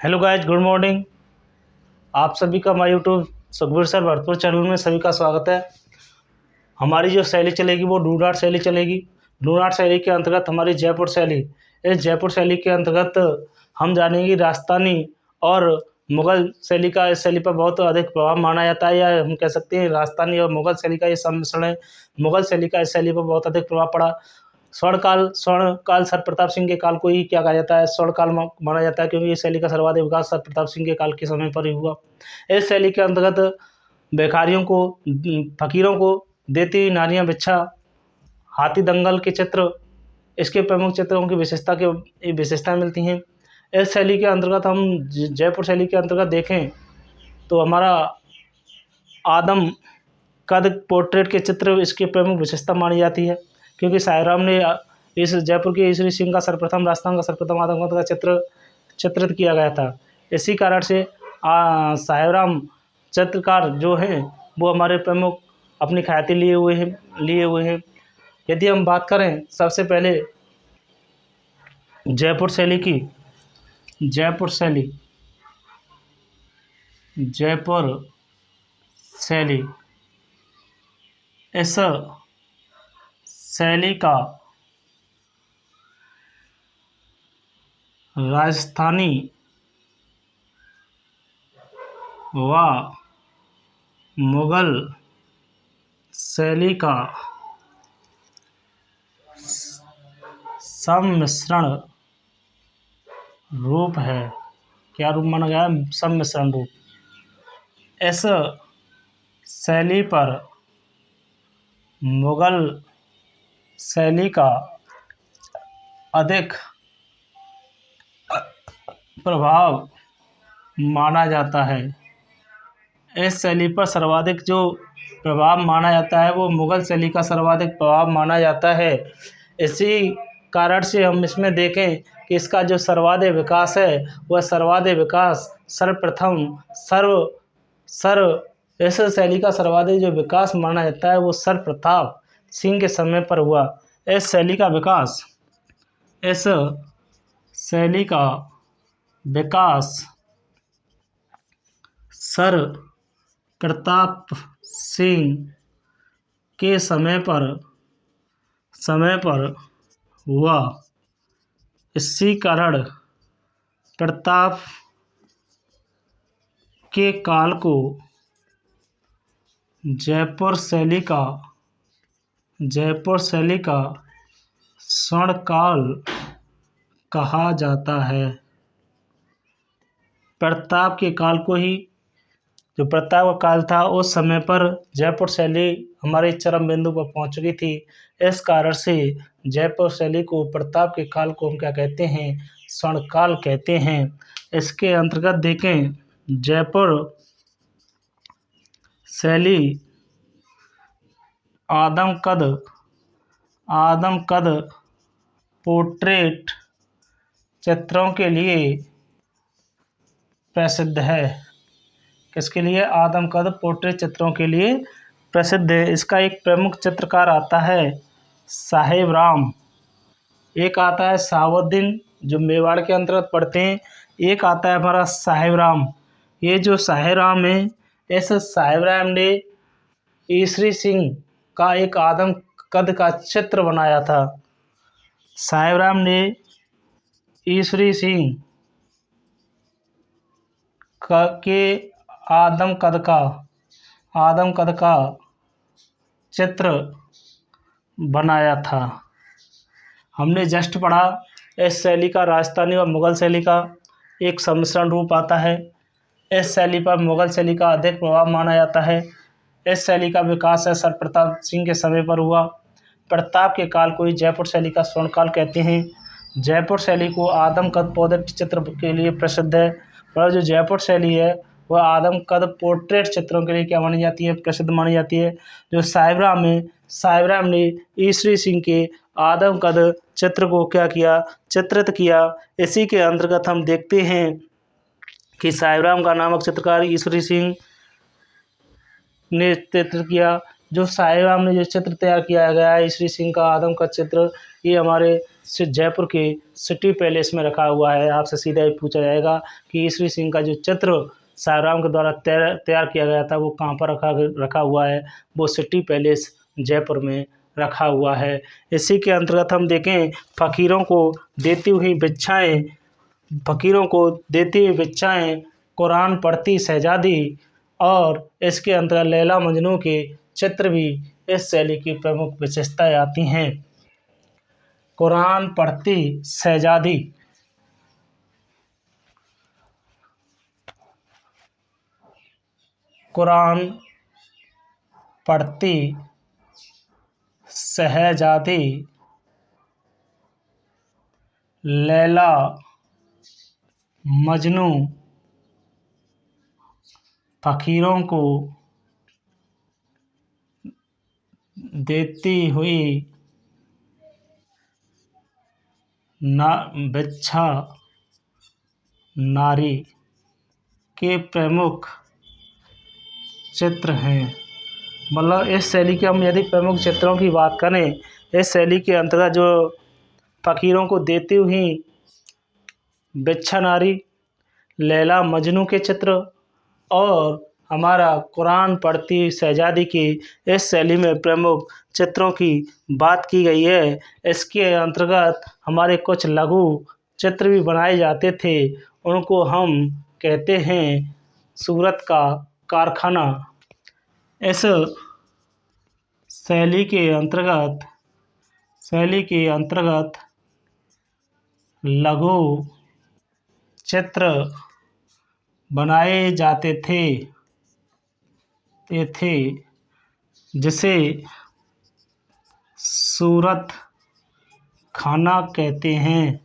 Hello guys, good morning. आप सभी का my YouTube Sukhbir sir Bharatpur channel में सभी का स्वागत है। हमारी जो शैली चलेगी वो डूनाट शैली चलेगी। डूनाट शैली के अंतर्गत हमारी जयपुर शैली। इस जयपुर शैली के अंतर्गत हम जानेंगे राजस्थानी और मुग़ल शैली का। इस शैली पर बहुत अधिक प्रभाव माना जाता है, या हम कह सकते हैं राजस्थानी और मुग़ल शैली का ये सम्मिश्रण है। मुग़ल शैली का इस शैली पर बहुत अधिक प्रभाव पड़ा। स्वर्णकाल सर प्रताप सिंह के काल को ही क्या कहा जाता है, स्वर्णकाल माना जाता है, क्योंकि ये शैली का सर्वाधिक विकास सर प्रताप सिंह के काल के समय पर ही हुआ। इस शैली के अंतर्गत भिखारियों को, फकीरों को देती हुई नारियां भिक्षा, हाथी दंगल के चित्र, इसके प्रमुख चित्रों की विशेषताएं मिलती हैं। इस शैली के अंतर्गत हम जयपुर शैली के अंतर्गत देखें तो हमारा आदम कद पोर्ट्रेट के चित्र इसकी प्रमुख विशेषता मानी जाती है, क्योंकि सायराम ने इस जयपुर के ईश्वरी सिंह का सर्वप्रथम राजस्थान का सर्वप्रथम आदमकद का चित्रित किया गया था। इसी कारण से सायराम चित्रकार जो हैं वो हमारे प्रमुख अपनी ख्याति लिए हुए हैं। यदि हम बात करें सबसे पहले जयपुर शैली की, जयपुर शैली इस शैली का राजस्थानी व मुग़ल शैली का सम्मिश्रण रूप है। क्या रूप माना गया है? सम्मिश्रण रूप। इस शैली पर मुग़ल शैली का अधिक प्रभाव माना जाता है। इस शैली पर सर्वाधिक जो प्रभाव माना जाता है वो मुग़ल शैली का सर्वाधिक प्रभाव माना जाता है। इसी कारण से हम इसमें देखें कि इसका जो सर्वाधिक विकास है वह सर्वाधिक विकास इस शैली का सर्वाधिक जो विकास माना जाता है वो सर प्रताप सिंह के समय पर हुआ। इस शैली का विकास सर प्रताप सिंह के समय पर हुआ। इसी कारण प्रताप के काल को जयपुर शैली का स्वर्णकाल कहा जाता है। प्रताप के काल को ही, जो प्रताप का काल था उस समय पर जयपुर शैली हमारे चरम बिंदु पर पहुंच चुकी थी। इस कारण से जयपुर शैली को, प्रताप के काल को हम क्या कहते हैं? स्वर्णकाल कहते हैं। इसके अंतर्गत देखें जयपुर शैली आदमकद पोर्ट्रेट चित्रों के लिए प्रसिद्ध है। किसके लिए? आदमकद पोर्ट्रेट चित्रों के लिए प्रसिद्ध है। इसका एक प्रमुख चित्रकार आता है साहेब राम, एक आता है शहाबुद्दीन जो मेवाड़ के अंतर्गत पड़ते हैं, एक आता है हमारा साहेब राम। ये जो साहेब राम है, इस साहेब राम ने ईश्वरी सिंह का एक आदम कद का चित्र बनाया था। साहेब राम ने ईश्वरी सिंह के आदम कद का चित्र बनाया था। हमने जस्ट पढ़ा इस शैली का राजस्थानी और मुग़ल शैली का एक सम्मिश्रण रूप आता है। इस शैली पर मुग़ल शैली का अधिक प्रभाव माना जाता है। इस शैली का विकास है सर प्रताप सिंह के समय पर हुआ। प्रताप के काल को ही जयपुर शैली का स्वर्णकाल कहते हैं। जयपुर शैली को आदमकद पोर्ट्रेट चित्र के लिए प्रसिद्ध है, पर जो जयपुर शैली है वह आदमकद पोर्ट्रेट चित्रों के लिए क्या मानी जाती है? प्रसिद्ध मानी जाती है। जो साहेब राम है, साहेब राम ने ईश्वरी सिंह के आदमकद चित्र को क्या किया? चित्रित किया। इसी के अंतर्गत हम देखते हैं कि साहेब राम का नामक चित्रकार ईश्वरी सिंह ने चित्र किया। जो साहेब राम ने जो चित्र तैयार किया गया है ईश्वरी सिंह का आदम का चित्र, ये हमारे से जयपुर के सिटी पैलेस में रखा हुआ है। आपसे सीधा ही पूछा जाएगा कि ईश्वरी सिंह का जो चित्र सायराम के द्वारा तैयार किया गया था वो कहाँ पर रखा हुआ है, वो सिटी पैलेस जयपुर में रखा हुआ है। इसी के अंतर्गत हम देखें फ़कीरों को देती हुई भिक्षाएँ, फ़कीरों को देती हुई भिक्षाएँ, कुरान पढ़ती शहज़ादी और इसके अंतर्गत लैला मजनू के चित्र भी इस शैली की प्रमुख विशेषताएँ आती हैं। कुरान पढ़ती शहज़ादी, कुरान पढ़ती शहज़ादी, लैला मजनू, फ़कीरों को देती हुई भिक्षा नारी के प्रमुख चित्र हैं। मतलब इस शैली के हम यदि प्रमुख चित्रों की बात करें, इस शैली के अंतर्गत जो फ़कीरों को देती हुई भिक्षा नारी, लैला मजनू के चित्र और हमारा कुरान पढ़ती शहज़ादी की इस शैली में प्रमुख चित्रों की बात की गई है। इसके अंतर्गत हमारे कुछ लघु चित्र भी बनाए जाते थे, उनको हम कहते हैं सूरत का कारखाना। इस शैली के अंतर्गत लघु चित्र बनाए जाते थे जिसे सूरत खाना कहते हैं।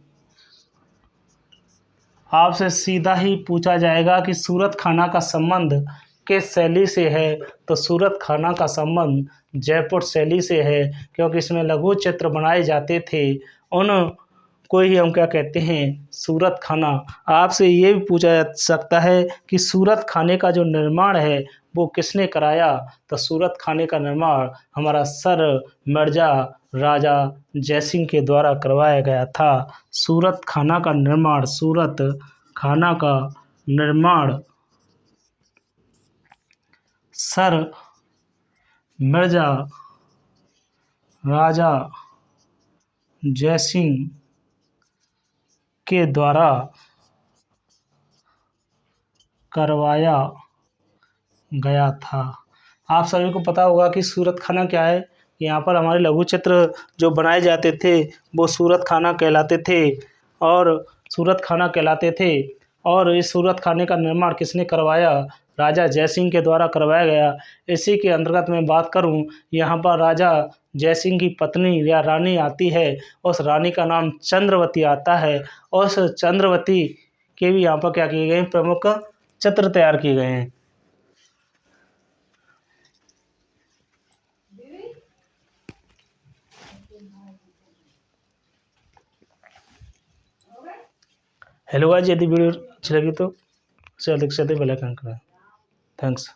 आपसे सीधा ही पूछा जाएगा कि सूरत खाना का संबंध किस शैली से है, तो सूरत खाना का संबंध जयपुर शैली से है, क्योंकि इसमें लघु चित्र बनाए जाते थे, उन को ही हम क्या कहते हैं, सूरत खाना। आपसे ये भी पूछा जा सकता है कि सूरत खाने का जो निर्माण है वो किसने कराया, तो सूरत खाने का निर्माण हमारा सर मिर्ज़ा राजा जयसिंह के द्वारा करवाया गया था। सूरत खाना का निर्माण सर मिर्ज़ा राजा जयसिंह के द्वारा करवाया गया था। आप सभी को पता होगा कि सूरत खाना क्या है। यहाँ पर हमारे लघु चित्र जो बनाए जाते थे वो सूरत खाना कहलाते थे और इस सूरत खाने का निर्माण किसने करवाया, राजा जयसिंह के द्वारा करवाया गया। इसी के अंतर्गत मैं बात करूँ, यहाँ पर राजा जयसिंह की पत्नी या रानी आती है, उस रानी का नाम चंद्रवती आता है। उस चंद्रवती के भी यहाँ पर क्या किए गए हैं, प्रमुख चित्र तैयार किए गए हैं। हेलो गाइस, यदि वीडियो अच्छी लगी तो अधिक से अधिक बेल आइकन करें। थैंक्स।